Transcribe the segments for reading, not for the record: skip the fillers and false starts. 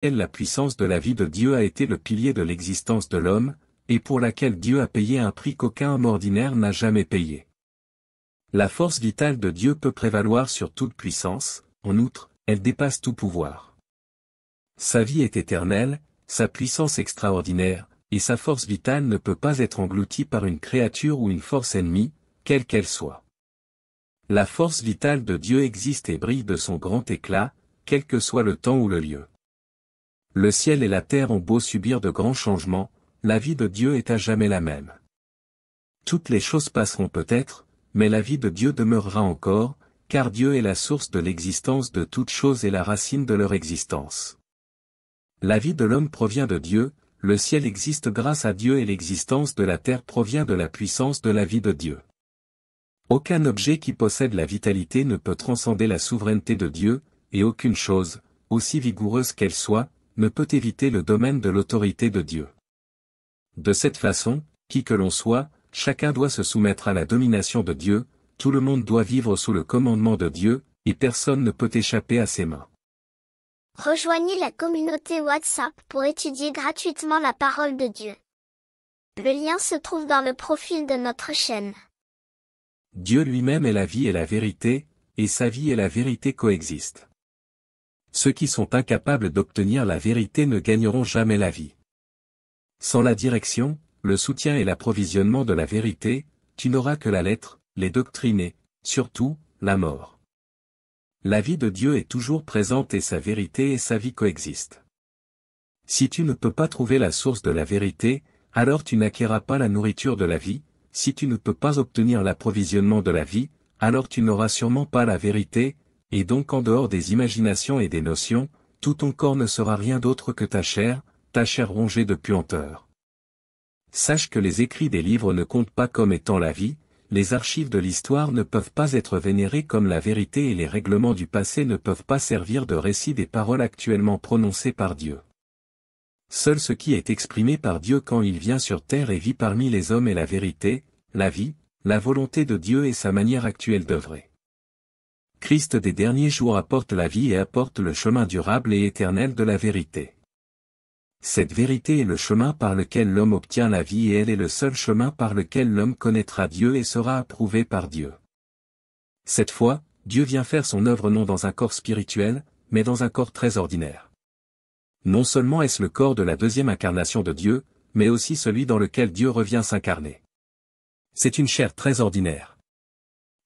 la puissance de la vie de Dieu a été le pilier de l'existence de l'homme, et pour laquelle Dieu a payé un prix qu'aucun homme ordinaire n'a jamais payé. La force vitale de Dieu peut prévaloir sur toute puissance, en outre, elle dépasse tout pouvoir. Sa vie est éternelle, sa puissance extraordinaire, et sa force vitale ne peut pas être engloutie par une créature ou une force ennemie, quelle qu'elle soit. La force vitale de Dieu existe et brille de son grand éclat, quel que soit le temps ou le lieu. Le ciel et la terre ont beau subir de grands changements, la vie de Dieu est à jamais la même. Toutes les choses passeront peut-être, mais la vie de Dieu demeurera encore, car Dieu est la source de l'existence de toutes choses et la racine de leur existence. La vie de l'homme provient de Dieu, le ciel existe grâce à Dieu et l'existence de la terre provient de la puissance de la vie de Dieu. Aucun objet qui possède la vitalité ne peut transcender la souveraineté de Dieu, et aucune chose, aussi vigoureuse qu'elle soit, ne peut éviter le domaine de l'autorité de Dieu. De cette façon, qui que l'on soit, chacun doit se soumettre à la domination de Dieu, tout le monde doit vivre sous le commandement de Dieu, et personne ne peut échapper à ses mains. Rejoignez la communauté WhatsApp pour étudier gratuitement la parole de Dieu. Le lien se trouve dans le profil de notre chaîne. Dieu lui-même est la vie et la vérité, et sa vie et la vérité coexistent. Ceux qui sont incapables d'obtenir la vérité ne gagneront jamais la vie. Sans la direction, le soutien et l'approvisionnement de la vérité, tu n'auras que la lettre, les doctrines et, surtout, la mort. La vie de Dieu est toujours présente et sa vérité et sa vie coexistent. Si tu ne peux pas trouver la source de la vérité, alors tu n'acquerras pas la nourriture de la vie, si tu ne peux pas obtenir l'approvisionnement de la vie, alors tu n'auras sûrement pas la vérité, et donc en dehors des imaginations et des notions, tout ton corps ne sera rien d'autre que ta chair rongée de puanteur. Sache que les écrits des livres ne comptent pas comme étant la vie, les archives de l'histoire ne peuvent pas être vénérées comme la vérité et les règlements du passé ne peuvent pas servir de récit des paroles actuellement prononcées par Dieu. Seul ce qui est exprimé par Dieu quand il vient sur terre et vit parmi les hommes est la vérité, la vie, la volonté de Dieu et sa manière actuelle d'œuvrer. Christ des derniers jours apporte la vie et apporte le chemin durable et éternel de la vérité. Cette vérité est le chemin par lequel l'homme obtient la vie et elle est le seul chemin par lequel l'homme connaîtra Dieu et sera approuvé par Dieu. Cette fois, Dieu vient faire son œuvre non dans un corps spirituel, mais dans un corps très ordinaire. Non seulement est-ce le corps de la deuxième incarnation de Dieu, mais aussi celui dans lequel Dieu revient s'incarner. C'est une chair très ordinaire.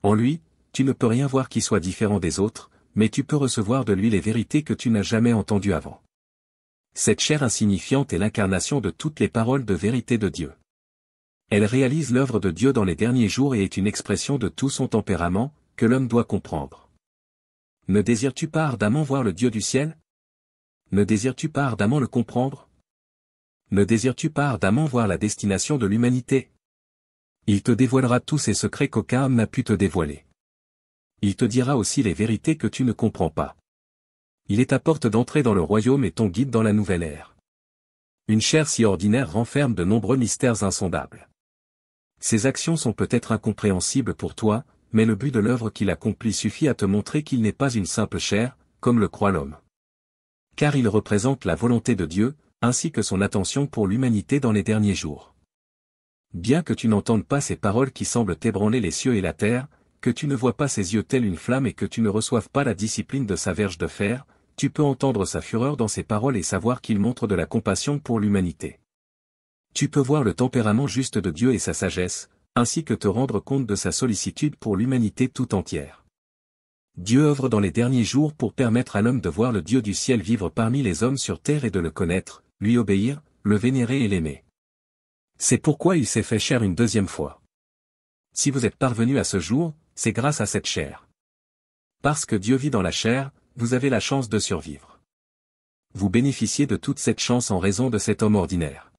En lui, tu ne peux rien voir qui soit différent des autres, mais tu peux recevoir de lui les vérités que tu n'as jamais entendues avant. Cette chair insignifiante est l'incarnation de toutes les paroles de vérité de Dieu. Elle réalise l'œuvre de Dieu dans les derniers jours et est une expression de tout son tempérament, que l'homme doit comprendre. Ne désires-tu pas ardemment voir le Dieu du ciel ? Ne désires-tu pas ardemment le comprendre ? Ne désires-tu pas ardemment voir la destination de l'humanité ? Il te dévoilera tous ces secrets qu'aucun homme n'a pu te dévoiler. Il te dira aussi les vérités que tu ne comprends pas. Il est ta porte d'entrée dans le royaume et ton guide dans la nouvelle ère. Une chair si ordinaire renferme de nombreux mystères insondables. Ses actions sont peut-être incompréhensibles pour toi, mais le but de l'œuvre qu'il accomplit suffit à te montrer qu'il n'est pas une simple chair, comme le croit l'homme. Car il représente la volonté de Dieu, ainsi que son attention pour l'humanité dans les derniers jours. Bien que tu n'entendes pas ces paroles qui semblent ébranler les cieux et la terre, que tu ne vois pas ses yeux tels une flamme et que tu ne reçoives pas la discipline de sa verge de fer, tu peux entendre sa fureur dans ses paroles et savoir qu'il montre de la compassion pour l'humanité. Tu peux voir le tempérament juste de Dieu et sa sagesse, ainsi que te rendre compte de sa sollicitude pour l'humanité tout entière. Dieu œuvre dans les derniers jours pour permettre à l'homme de voir le Dieu du ciel vivre parmi les hommes sur terre et de le connaître, lui obéir, le vénérer et l'aimer. C'est pourquoi il s'est fait chair une deuxième fois. Si vous êtes parvenu à ce jour, c'est grâce à cette chair. Parce que Dieu vit dans la chair, vous avez la chance de survivre. Vous bénéficiez de toute cette chance en raison de cet homme ordinaire.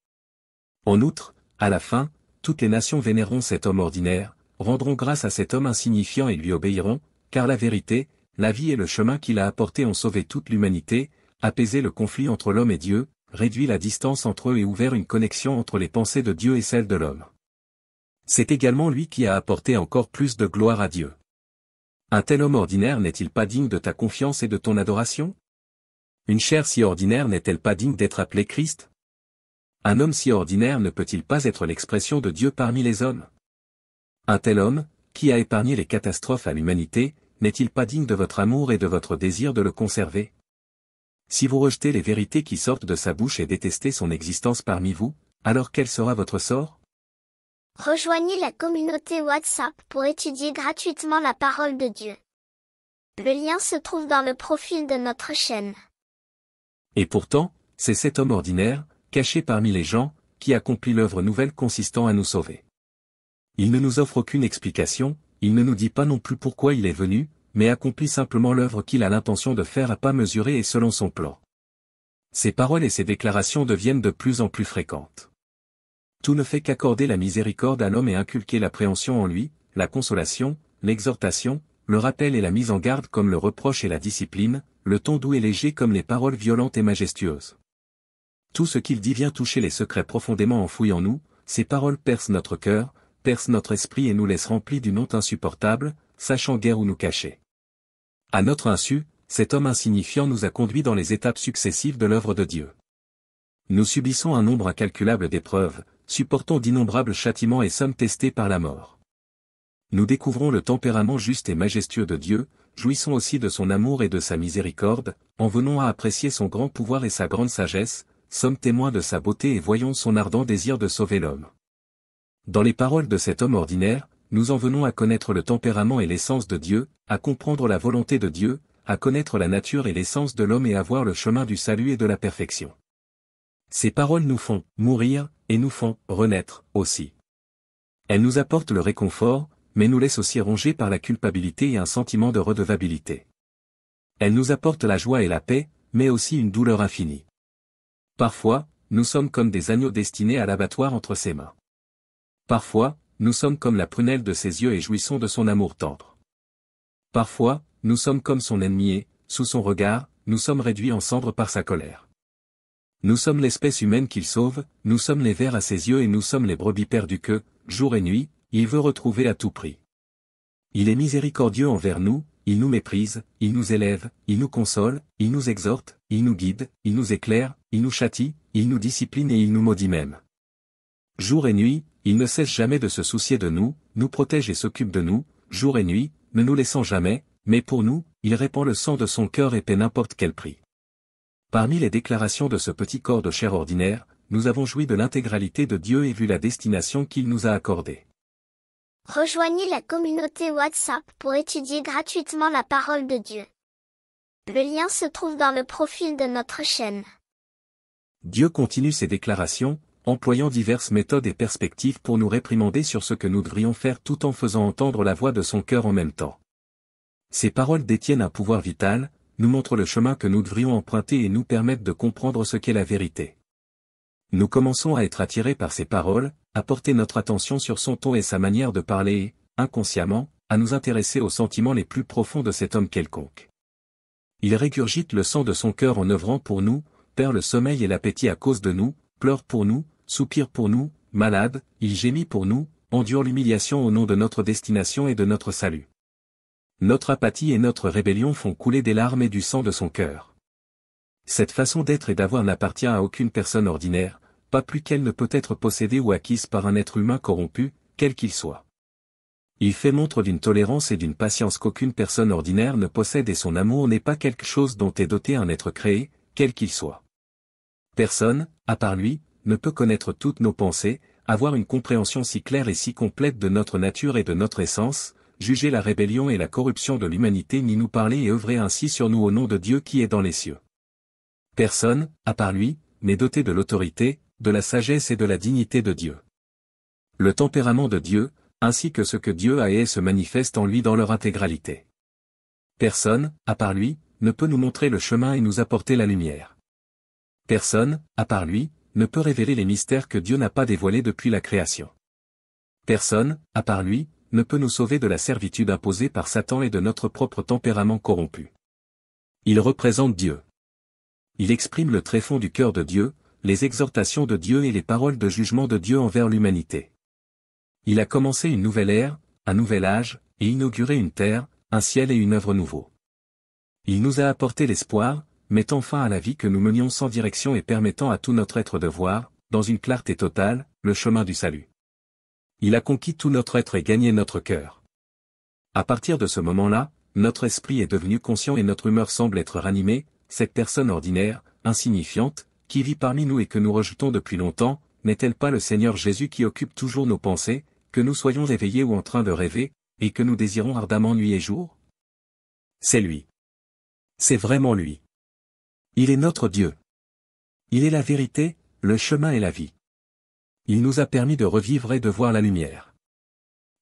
En outre, à la fin, toutes les nations vénéreront cet homme ordinaire, rendront grâce à cet homme insignifiant et lui obéiront, car la vérité, la vie et le chemin qu'il a apporté ont sauvé toute l'humanité, apaisé le conflit entre l'homme et Dieu, réduit la distance entre eux et ouvert une connexion entre les pensées de Dieu et celles de l'homme. C'est également lui qui a apporté encore plus de gloire à Dieu. Un tel homme ordinaire n'est-il pas digne de ta confiance et de ton adoration ? Une chair si ordinaire n'est-elle pas digne d'être appelée Christ? Un homme si ordinaire ne peut-il pas être l'expression de Dieu parmi les hommes? Un tel homme, qui a épargné les catastrophes à l'humanité, n'est-il pas digne de votre amour et de votre désir de le conserver? Si vous rejetez les vérités qui sortent de sa bouche et détestez son existence parmi vous, alors quel sera votre sort? Rejoignez la communauté WhatsApp pour étudier gratuitement la parole de Dieu. Le lien se trouve dans le profil de notre chaîne. Et pourtant, c'est cet homme ordinaire, caché parmi les gens, qui accomplit l'œuvre nouvelle consistant à nous sauver. Il ne nous offre aucune explication, il ne nous dit pas non plus pourquoi il est venu, mais accomplit simplement l'œuvre qu'il a l'intention de faire à pas mesurés et selon son plan. Ses paroles et ses déclarations deviennent de plus en plus fréquentes. Tout ne fait qu'accorder la miséricorde à l'homme et inculquer l'appréhension en lui, la consolation, l'exhortation, le rappel et la mise en garde comme le reproche et la discipline, le ton doux et léger comme les paroles violentes et majestueuses. Tout ce qu'il dit vient toucher les secrets profondément enfouis en nous, ces paroles percent notre cœur, percent notre esprit et nous laissent remplis d'une honte insupportable, sachant guère où nous cacher. À notre insu, cet homme insignifiant nous a conduits dans les étapes successives de l'œuvre de Dieu. Nous subissons un nombre incalculable d'épreuves, supportons d'innombrables châtiments et sommes testés par la mort. Nous découvrons le tempérament juste et majestueux de Dieu, jouissons aussi de son amour et de sa miséricorde, en venons à apprécier son grand pouvoir et sa grande sagesse, sommes témoins de sa beauté et voyons son ardent désir de sauver l'homme. Dans les paroles de cet homme ordinaire, nous en venons à connaître le tempérament et l'essence de Dieu, à comprendre la volonté de Dieu, à connaître la nature et l'essence de l'homme et à voir le chemin du salut et de la perfection. Ces paroles nous font mourir, et nous font renaître, aussi. Elles nous apportent le réconfort, mais nous laissent aussi rongés par la culpabilité et un sentiment de redevabilité. Elles nous apportent la joie et la paix, mais aussi une douleur infinie. Parfois, nous sommes comme des agneaux destinés à l'abattoir entre ses mains. Parfois, nous sommes comme la prunelle de ses yeux et jouissons de son amour tendre. Parfois, nous sommes comme son ennemi et, sous son regard, nous sommes réduits en cendres par sa colère. Nous sommes l'espèce humaine qu'il sauve, nous sommes les vers à ses yeux et nous sommes les brebis perdues que, jour et nuit, il veut retrouver à tout prix. Il est miséricordieux envers nous, il nous méprise, il nous élève, il nous console, il nous exhorte, il nous guide, il nous éclaire, il nous châtie, il nous discipline et il nous maudit même. Jour et nuit, il ne cesse jamais de se soucier de nous, nous protège et s'occupe de nous, jour et nuit, ne nous laissant jamais, mais pour nous, il répand le sang de son cœur et paie n'importe quel prix. Parmi les déclarations de ce petit corps de chair ordinaire, nous avons joui de l'intégralité de Dieu et vu la destination qu'il nous a accordée. Rejoignez la communauté WhatsApp pour étudier gratuitement la parole de Dieu. Le lien se trouve dans le profil de notre chaîne. Dieu continue ses déclarations, employant diverses méthodes et perspectives pour nous réprimander sur ce que nous devrions faire tout en faisant entendre la voix de son cœur en même temps. Ces paroles détiennent un pouvoir vital, nous montrent le chemin que nous devrions emprunter et nous permettent de comprendre ce qu'est la vérité. Nous commençons à être attirés par ces paroles, à porter notre attention sur son ton et sa manière de parler et, inconsciemment, à nous intéresser aux sentiments les plus profonds de cet homme quelconque. Il régurgite le sang de son cœur en œuvrant pour nous, perd le sommeil et l'appétit à cause de nous, pleure pour nous, soupire pour nous, malade, il gémit pour nous, endure l'humiliation au nom de notre destination et de notre salut. Notre apathie et notre rébellion font couler des larmes et du sang de son cœur. Cette façon d'être et d'avoir n'appartient à aucune personne ordinaire, pas plus qu'elle ne peut être possédée ou acquise par un être humain corrompu, quel qu'il soit. Il fait montre d'une tolérance et d'une patience qu'aucune personne ordinaire ne possède et son amour n'est pas quelque chose dont est doté un être créé, quel qu'il soit. Personne, à part lui, ne peut connaître toutes nos pensées, avoir une compréhension si claire et si complète de notre nature et de notre essence, juger la rébellion et la corruption de l'humanité ni nous parler et œuvrer ainsi sur nous au nom de Dieu qui est dans les cieux. Personne, à part lui, n'est doté de l'autorité, de la sagesse et de la dignité de Dieu. Le tempérament de Dieu, ainsi que ce que Dieu a et est se manifeste en lui dans leur intégralité. Personne, à part lui, ne peut nous montrer le chemin et nous apporter la lumière. Personne, à part lui, ne peut révéler les mystères que Dieu n'a pas dévoilés depuis la création. Personne, à part lui, ne peut nous sauver de la servitude imposée par Satan et de notre propre tempérament corrompu. Il représente Dieu. Il exprime le tréfonds du cœur de Dieu, les exhortations de Dieu et les paroles de jugement de Dieu envers l'humanité. Il a commencé une nouvelle ère, un nouvel âge, et inauguré une terre, un ciel et une œuvre nouveau. Il nous a apporté l'espoir, mettant fin à la vie que nous menions sans direction et permettant à tout notre être de voir, dans une clarté totale, le chemin du salut. Il a conquis tout notre être et gagné notre cœur. À partir de ce moment-là, notre esprit est devenu conscient et notre humeur semble être ranimée. Cette personne ordinaire, insignifiante, qui vit parmi nous et que nous rejetons depuis longtemps, n'est-elle pas le Seigneur Jésus qui occupe toujours nos pensées, que nous soyons éveillés ou en train de rêver, et que nous désirons ardemment nuit et jour? C'est lui. C'est vraiment lui. Il est notre Dieu. Il est la vérité, le chemin et la vie. Il nous a permis de revivre et de voir la lumière.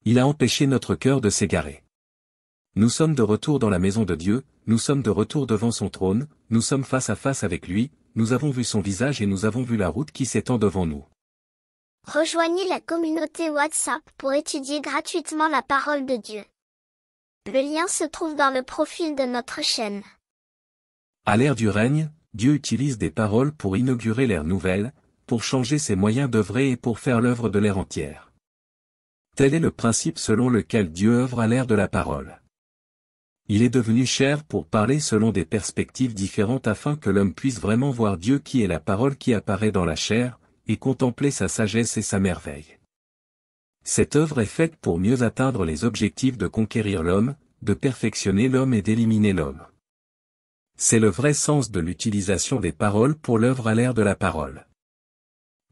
Il a empêché notre cœur de s'égarer. Nous sommes de retour dans la maison de Dieu, nous sommes de retour devant son trône, nous sommes face à face avec lui, nous avons vu son visage et nous avons vu la route qui s'étend devant nous. Rejoignez la communauté WhatsApp pour étudier gratuitement la parole de Dieu. Le lien se trouve dans le profil de notre chaîne. À l'ère du règne, Dieu utilise des paroles pour inaugurer l'ère nouvelle, pour changer ses moyens d'œuvrer et pour faire l'œuvre de l'ère entière. Tel est le principe selon lequel Dieu œuvre à l'ère de la parole. Il est devenu chair pour parler selon des perspectives différentes afin que l'homme puisse vraiment voir Dieu qui est la parole qui apparaît dans la chair, et contempler sa sagesse et sa merveille. Cette œuvre est faite pour mieux atteindre les objectifs de conquérir l'homme, de perfectionner l'homme et d'éliminer l'homme. C'est le vrai sens de l'utilisation des paroles pour l'œuvre à l'ère de la parole.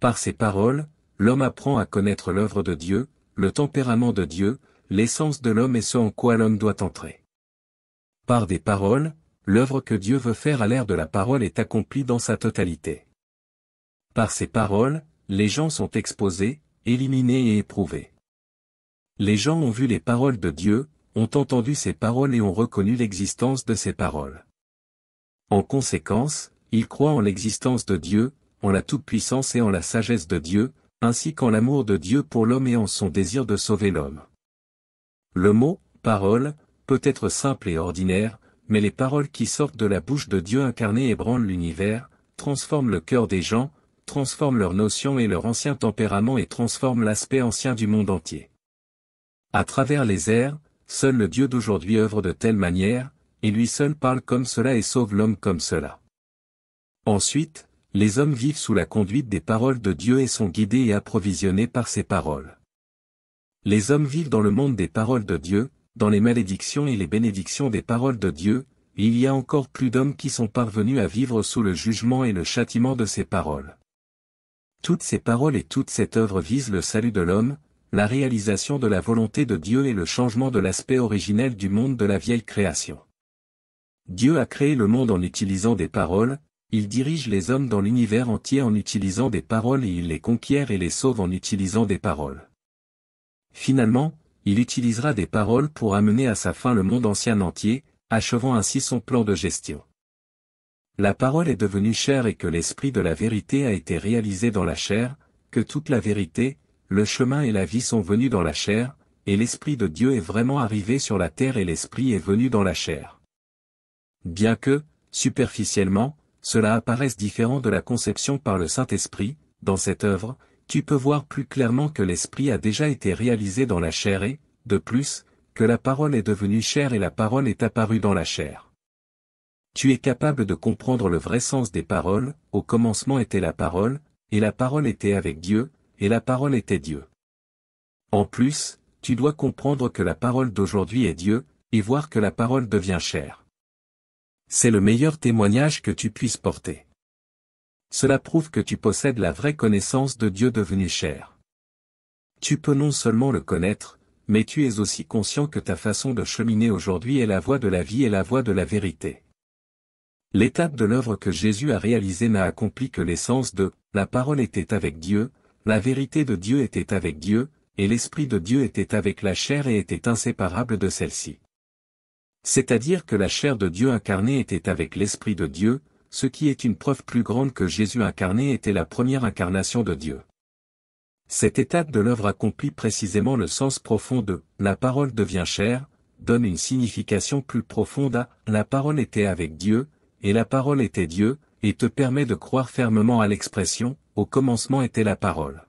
Par ces paroles, l'homme apprend à connaître l'œuvre de Dieu, le tempérament de Dieu, l'essence de l'homme et ce en quoi l'homme doit entrer. Par des paroles, l'œuvre que Dieu veut faire à l'ère de la parole est accomplie dans sa totalité. Par ces paroles, les gens sont exposés, éliminés et éprouvés. Les gens ont vu les paroles de Dieu, ont entendu ces paroles et ont reconnu l'existence de ces paroles. En conséquence, ils croient en l'existence de Dieu, en la toute-puissance et en la sagesse de Dieu, ainsi qu'en l'amour de Dieu pour l'homme et en son désir de sauver l'homme. Le mot « parole » peut être simple et ordinaire, mais les paroles qui sortent de la bouche de Dieu incarné ébranlent l'univers, transforment le cœur des gens, transforment leurs notions et leur ancien tempérament et transforment l'aspect ancien du monde entier. À travers les ères, seul le Dieu d'aujourd'hui œuvre de telle manière, et lui seul parle comme cela et sauve l'homme comme cela. Ensuite, les hommes vivent sous la conduite des paroles de Dieu et sont guidés et approvisionnés par ces paroles. Les hommes vivent dans le monde des paroles de Dieu, dans les malédictions et les bénédictions des paroles de Dieu, et il y a encore plus d'hommes qui sont parvenus à vivre sous le jugement et le châtiment de ces paroles. Toutes ces paroles et toute cette œuvre visent le salut de l'homme, la réalisation de la volonté de Dieu et le changement de l'aspect originel du monde de la vieille création. Dieu a créé le monde en utilisant des paroles, il dirige les hommes dans l'univers entier en utilisant des paroles et il les conquiert et les sauve en utilisant des paroles. Finalement, il utilisera des paroles pour amener à sa fin le monde ancien entier, achevant ainsi son plan de gestion. La parole est devenue chair et que l'esprit de la vérité a été réalisé dans la chair, que toute la vérité, le chemin et la vie sont venus dans la chair, et l'esprit de Dieu est vraiment arrivé sur la terre et l'esprit est venu dans la chair. Bien que, superficiellement, cela apparaisse différent de la conception par le Saint-Esprit, dans cette œuvre, tu peux voir plus clairement que l'esprit a déjà été réalisé dans la chair et, de plus, que la parole est devenue chair et la parole est apparue dans la chair. Tu es capable de comprendre le vrai sens des paroles, au commencement était la parole, et la parole était avec Dieu, et la parole était Dieu. En plus, tu dois comprendre que la parole d'aujourd'hui est Dieu, et voir que la parole devient chair. C'est le meilleur témoignage que tu puisses porter. Cela prouve que tu possèdes la vraie connaissance de Dieu devenu chair. Tu peux non seulement le connaître, mais tu es aussi conscient que ta façon de cheminer aujourd'hui est la voie de la vie et la voie de la vérité. L'étape de l'œuvre que Jésus a réalisée n'a accompli que l'essence de « la parole était avec Dieu », la vérité de Dieu était avec Dieu, et l'Esprit de Dieu était avec la chair et était inséparable de celle-ci. C'est-à-dire que la chair de Dieu incarnée était avec l'Esprit de Dieu, ce qui est une preuve plus grande que Jésus incarné était la première incarnation de Dieu. Cette étape de l'œuvre accomplit précisément le sens profond de « la parole devient chair », donne une signification plus profonde à « la parole était avec Dieu », et la parole était Dieu, et te permet de croire fermement à l'expression « au commencement était la parole ».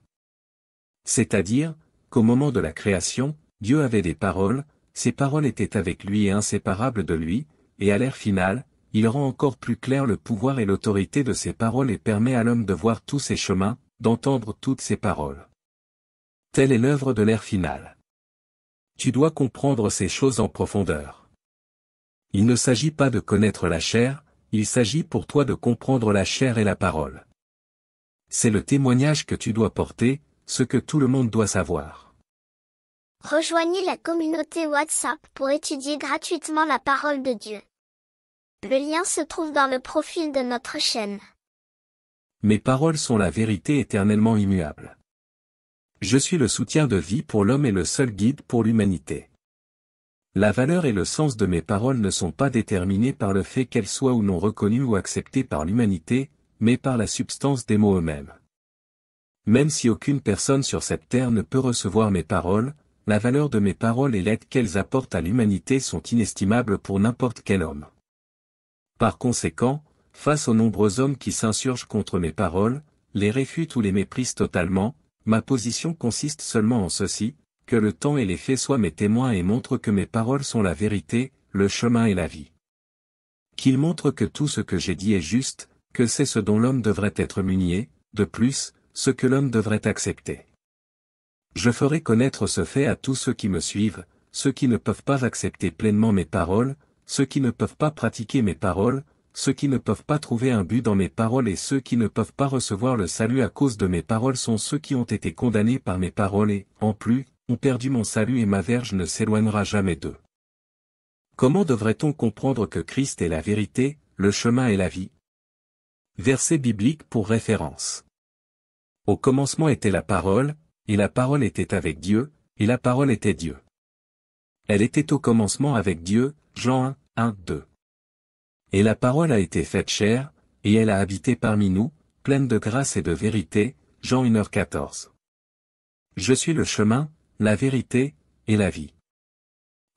C'est-à-dire, qu'au moment de la création, Dieu avait des paroles, ces paroles étaient avec lui et inséparables de lui, et à l'ère finale, il rend encore plus clair le pouvoir et l'autorité de ses paroles et permet à l'homme de voir tous ses chemins, d'entendre toutes ses paroles. Telle est l'œuvre de l'ère finale. Tu dois comprendre ces choses en profondeur. Il ne s'agit pas de connaître la chair, il s'agit pour toi de comprendre la chair et la parole. C'est le témoignage que tu dois porter, ce que tout le monde doit savoir. Rejoignez la communauté WhatsApp pour étudier gratuitement la parole de Dieu. Le lien se trouve dans le profil de notre chaîne. Mes paroles sont la vérité éternellement immuable. Je suis le soutien de vie pour l'homme et le seul guide pour l'humanité. La valeur et le sens de mes paroles ne sont pas déterminés par le fait qu'elles soient ou non reconnues ou acceptées par l'humanité, mais par la substance des mots eux-mêmes. Même si aucune personne sur cette terre ne peut recevoir mes paroles, la valeur de mes paroles et l'aide qu'elles apportent à l'humanité sont inestimables pour n'importe quel homme. Par conséquent, face aux nombreux hommes qui s'insurgent contre mes paroles, les réfutent ou les méprisent totalement, ma position consiste seulement en ceci, que le temps et les faits soient mes témoins et montrent que mes paroles sont la vérité, le chemin et la vie. Qu'ils montrent que tout ce que j'ai dit est juste, que c'est ce dont l'homme devrait être muni, de plus, ce que l'homme devrait accepter. Je ferai connaître ce fait à tous ceux qui me suivent, ceux qui ne peuvent pas accepter pleinement mes paroles, ceux qui ne peuvent pas pratiquer mes paroles, ceux qui ne peuvent pas trouver un but dans mes paroles et ceux qui ne peuvent pas recevoir le salut à cause de mes paroles sont ceux qui ont été condamnés par mes paroles et, en plus, ont perdu mon salut et ma verge ne s'éloignera jamais d'eux. Comment devrait-on comprendre que Christ est la vérité, le chemin et la vie? Verset biblique pour référence. Au commencement était la parole, et la parole était avec Dieu, et la parole était Dieu. Elle était au commencement avec Dieu, Jean 1, 1, 2. Et la parole a été faite chair, et elle a habité parmi nous, pleine de grâce et de vérité, Jean 1h14. Je suis le chemin, la vérité, et la vie.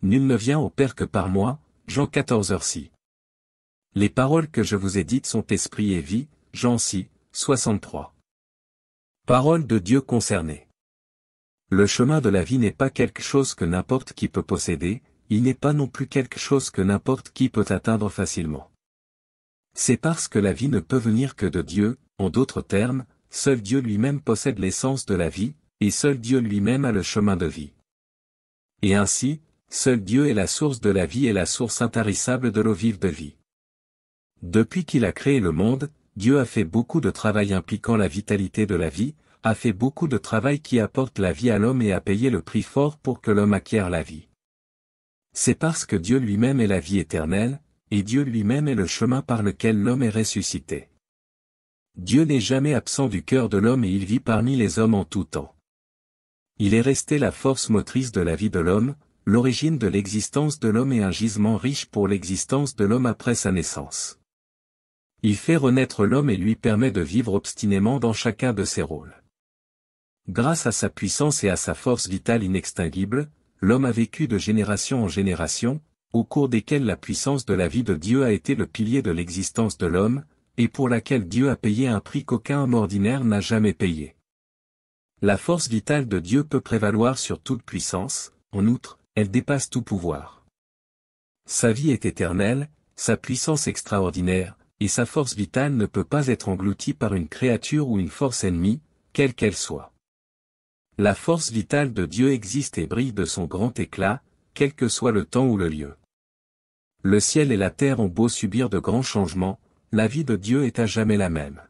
Nul ne vient au Père que par moi, Jean 14h6. Les paroles que je vous ai dites sont esprit et vie, Jean 6, 63. Parole de Dieu concernée. Le chemin de la vie n'est pas quelque chose que n'importe qui peut posséder, il n'est pas non plus quelque chose que n'importe qui peut atteindre facilement. C'est parce que la vie ne peut venir que de Dieu, en d'autres termes, seul Dieu lui-même possède l'essence de la vie, et seul Dieu lui-même a le chemin de vie. Et ainsi, seul Dieu est la source de la vie et la source intarissable de l'eau vive de vie. Depuis qu'il a créé le monde, Dieu a fait beaucoup de travail impliquant la vitalité de la vie, a fait beaucoup de travail qui apporte la vie à l'homme et a payé le prix fort pour que l'homme acquiert la vie. C'est parce que Dieu lui-même est la vie éternelle, et Dieu lui-même est le chemin par lequel l'homme est ressuscité. Dieu n'est jamais absent du cœur de l'homme et il vit parmi les hommes en tout temps. Il est resté la force motrice de la vie de l'homme, l'origine de l'existence de l'homme et un gisement riche pour l'existence de l'homme après sa naissance. Il fait renaître l'homme et lui permet de vivre obstinément dans chacun de ses rôles. Grâce à sa puissance et à sa force vitale inextinguible, l'homme a vécu de génération en génération, au cours desquelles la puissance de la vie de Dieu a été le pilier de l'existence de l'homme, et pour laquelle Dieu a payé un prix qu'aucun homme ordinaire n'a jamais payé. La force vitale de Dieu peut prévaloir sur toute puissance, en outre, elle dépasse tout pouvoir. Sa vie est éternelle, sa puissance extraordinaire, et sa force vitale ne peut pas être engloutie par une créature ou une force ennemie, quelle qu'elle soit. La force vitale de Dieu existe et brille de son grand éclat, quel que soit le temps ou le lieu. Le ciel et la terre ont beau subir de grands changements, la vie de Dieu est à jamais la même.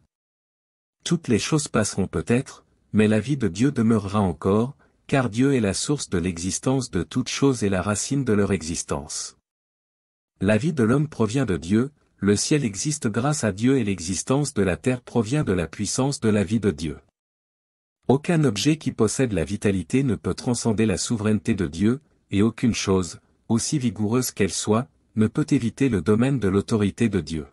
Toutes les choses passeront peut-être, mais la vie de Dieu demeurera encore, car Dieu est la source de l'existence de toutes choses et la racine de leur existence. La vie de l'homme provient de Dieu, le ciel existe grâce à Dieu et l'existence de la terre provient de la puissance de la vie de Dieu. Aucun objet qui possède la vitalité ne peut transcender la souveraineté de Dieu, et aucune chose, aussi vigoureuse qu'elle soit, ne peut éviter le domaine de l'autorité de Dieu.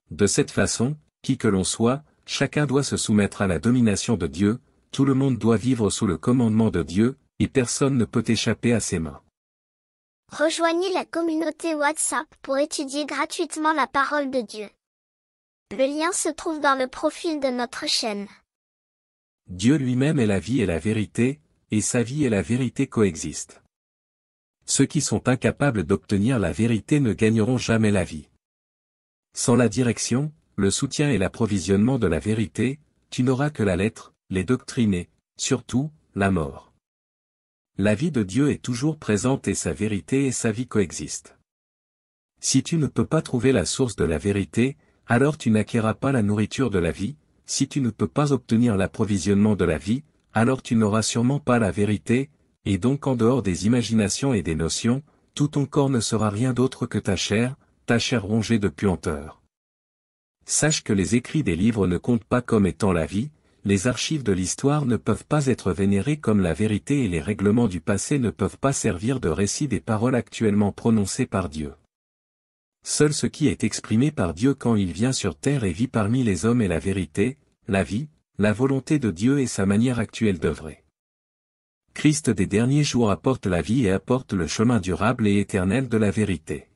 De cette façon, qui que l'on soit, chacun doit se soumettre à la domination de Dieu, tout le monde doit vivre sous le commandement de Dieu, et personne ne peut échapper à ses mains. Rejoignez la communauté WhatsApp pour étudier gratuitement la parole de Dieu. Le lien se trouve dans le profil de notre chaîne. Dieu lui-même est la vie et la vérité, et sa vie et la vérité coexistent. Ceux qui sont incapables d'obtenir la vérité ne gagneront jamais la vie. Sans la direction, le soutien et l'approvisionnement de la vérité, tu n'auras que la lettre, les doctrines et, surtout, la mort. La vie de Dieu est toujours présente et sa vérité et sa vie coexistent. Si tu ne peux pas trouver la source de la vérité, alors tu n'acquéras pas la nourriture de la vie. Si tu ne peux pas obtenir l'approvisionnement de la vie, alors tu n'auras sûrement pas la vérité, et donc en dehors des imaginations et des notions, tout ton corps ne sera rien d'autre que ta chair rongée de puanteur. Sache que les écrits des livres ne comptent pas comme étant la vie, les archives de l'histoire ne peuvent pas être vénérées comme la vérité et les règlements du passé ne peuvent pas servir de récit des paroles actuellement prononcées par Dieu. Seul ce qui est exprimé par Dieu quand il vient sur terre et vit parmi les hommes est la vérité, la vie, la volonté de Dieu et sa manière actuelle d'œuvrer. Christ des derniers jours apporte la vie et apporte le chemin durable et éternel de la vérité.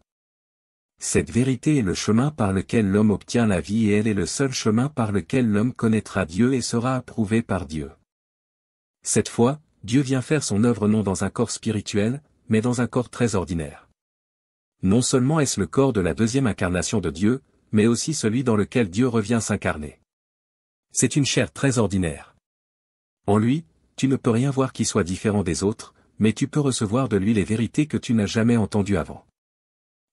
Cette vérité est le chemin par lequel l'homme obtient la vie et elle est le seul chemin par lequel l'homme connaîtra Dieu et sera approuvé par Dieu. Cette fois, Dieu vient faire son œuvre non dans un corps spirituel, mais dans un corps très ordinaire. Non seulement est-ce le corps de la deuxième incarnation de Dieu, mais aussi celui dans lequel Dieu revient s'incarner. C'est une chair très ordinaire. En lui, tu ne peux rien voir qui soit différent des autres, mais tu peux recevoir de lui les vérités que tu n'as jamais entendues avant.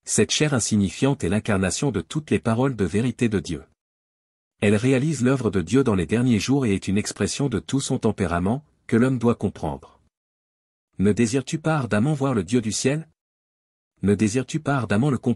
Cette chair insignifiante est l'incarnation de toutes les paroles de vérité de Dieu. Elle réalise l'œuvre de Dieu dans les derniers jours et est une expression de tout son tempérament, que l'homme doit comprendre. Ne désires-tu pas ardemment voir le Dieu du ciel? Ne désires-tu pas ardemment le comprendre?